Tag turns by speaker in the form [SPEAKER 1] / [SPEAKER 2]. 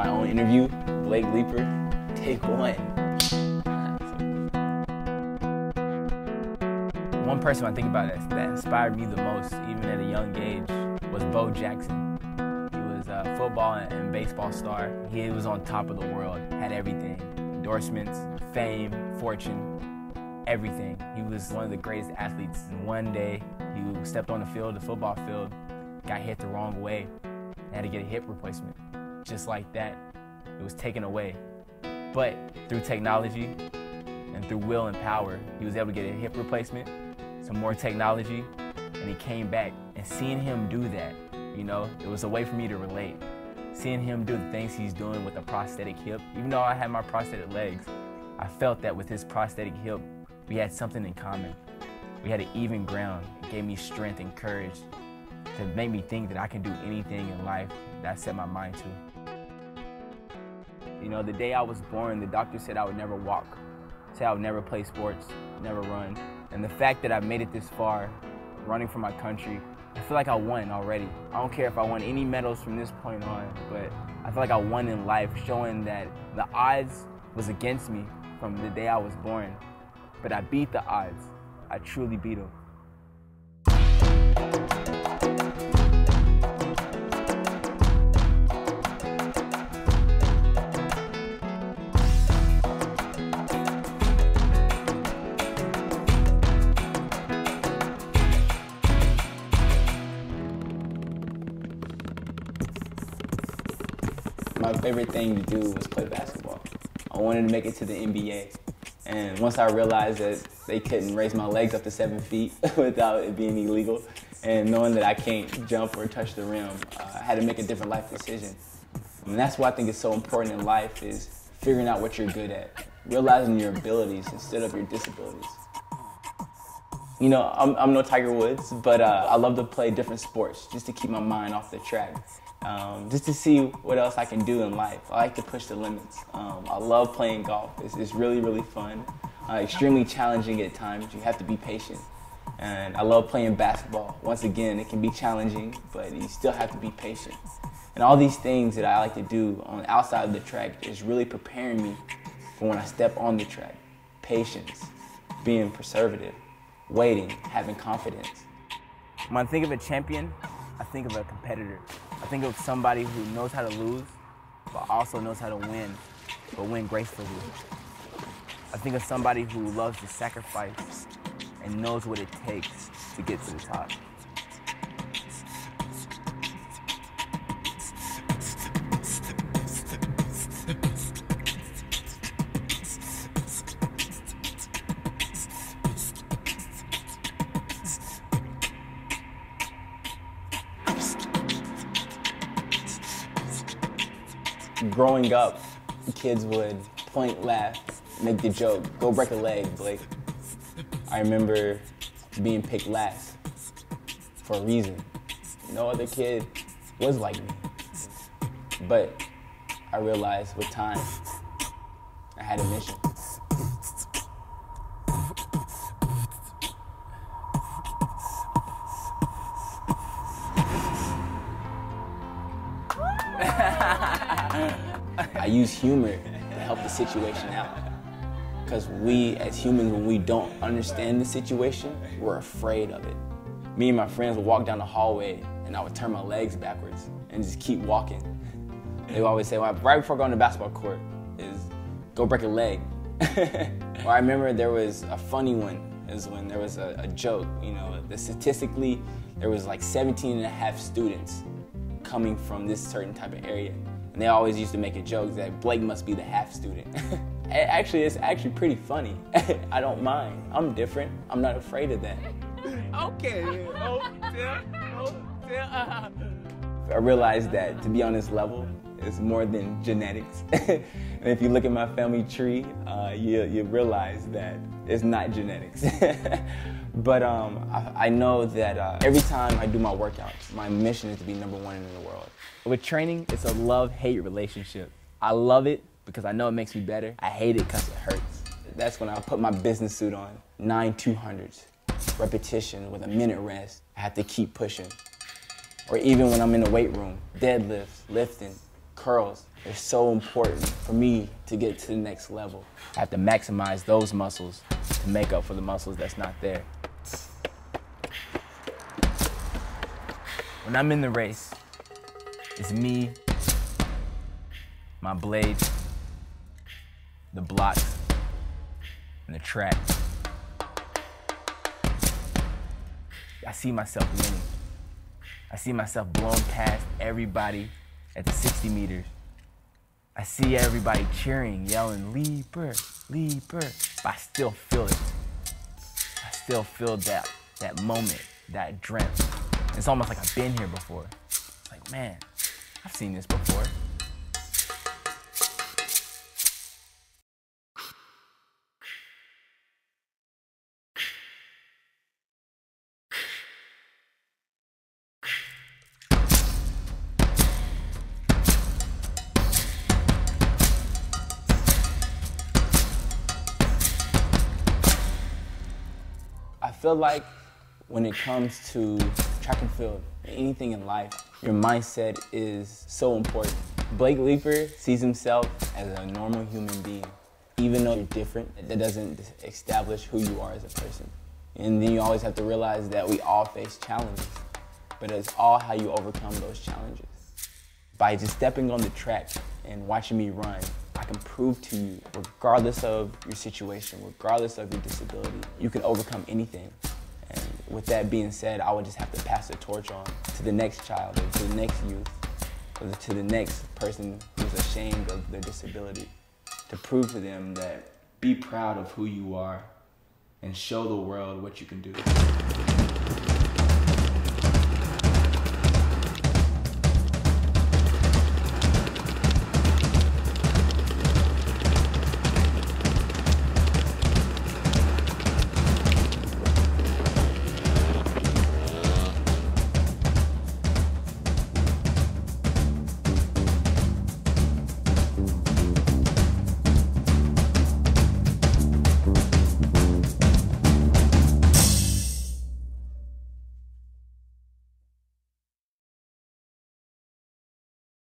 [SPEAKER 1] my own interview, Leeper, take one. One person I think about that inspired me the most, even at a young age, was Bo Jackson. He was a football and baseball star. He was on top of the world, had everything. Endorsements, fame, fortune, everything. He was one of the greatest athletes. And one day, he stepped on the field, the football field, got hit the wrong way, and had to get a hip replacement. Just like that, it was taken away. But through technology and through will and power, he was able to get a hip replacement, some more technology, and he came back. And seeing him do that, you know, it was a way for me to relate. Seeing him do the things he's doing with a prosthetic hip, even though I had my prosthetic legs, I felt that with his prosthetic hip, we had something in common. We had an even ground. It gave me strength and courage to make me think that I can do anything in life that I set my mind to. You know, the day I was born, the doctor said I would never walk, said I would never play sports, never run. And the fact that I made it this far, running for my country, I feel like I won already. I don't care if I won any medals from this point on, but I feel like I won in life, showing that the odds was against me from the day I was born. But I beat the odds. I truly beat them. My favorite thing to do was play basketball. I wanted to make it to the NBA. And once I realized that they couldn't raise my legs up to 7 feet without it being illegal, and knowing that I can't jump or touch the rim, I had to make a different life decision. And that's why I think it's so important in life, is figuring out what you're good at, realizing your abilities instead of your disabilities. You know, I'm no Tiger Woods, but I love to play different sports just to keep my mind off the track. Just to see what else I can do in life. I like to push the limits. I love playing golf. It's really, really fun. Extremely challenging at times. You have to be patient. And I love playing basketball. Once again, it can be challenging, but you still have to be patient. And all these things that I like to do on the outside of the track is really preparing me for when I step on the track. Patience, being perseverant, waiting, having confidence. When I think of a champion, I think of a competitor. I think of somebody who knows how to lose, but also knows how to win, but win gracefully. I think of somebody who loves to sacrifice and knows what it takes to get to the top. Growing up, kids would point, laugh, make the joke, go break a leg, Blake. I remember being picked last for a reason. No other kid was like me. But I realized with time, I had a mission. I use humor to help the situation out. Because we, as humans, when we don't understand the situation, we're afraid of it. Me and my friends would walk down the hallway and I would turn my legs backwards and just keep walking. They would always say, well, right before going to the basketball court, is go break a leg. Or I remember there was a funny one, is when there was a joke, you know, that statistically, there was like 17 and a half students coming from this certain type of area. And they always used to make a joke that Blake must be the half student. Actually, it's actually pretty funny. I don't mind. I'm different. I'm not afraid of that. Okay. I realized that to be on this level is more than genetics. And if you look at my family tree, you realize that it's not genetics. But I know that every time I do my workouts, my mission is to be #1 in the world. With training, it's a love-hate relationship. I love it because I know it makes me better. I hate it because it hurts. That's when I put my business suit on. 9 200s, repetition with a minute rest. I have to keep pushing. Or even when I'm in the weight room, deadlifts, lifting, curls. They're so important for me to get to the next level. I have to maximize those muscles to make up for the muscles that's not there. When I'm in the race, it's me, my blades, the blocks, and the track. I see myself winning. I see myself blown past everybody at the 60 meters. I see everybody cheering, yelling, Leeper, Leeper, but I still feel it. I still feel that moment, that adrenaline. It's almost like I've been here before. It's like, man, I've seen this before. I feel like when it comes to track and field, anything in life, your mindset is so important. Blake Leeper sees himself as a normal human being. Even though you're different, that doesn't establish who you are as a person. And then you always have to realize that we all face challenges, but it's all how you overcome those challenges. By just stepping on the track and watching me run, I can prove to you, regardless of your situation, regardless of your disability, you can overcome anything. And with that being said, I would just have to pass the torch on to the next child, or to the next youth, or to the next person who's ashamed of their disability, to prove to them that be proud of who you are and show the world what you can do.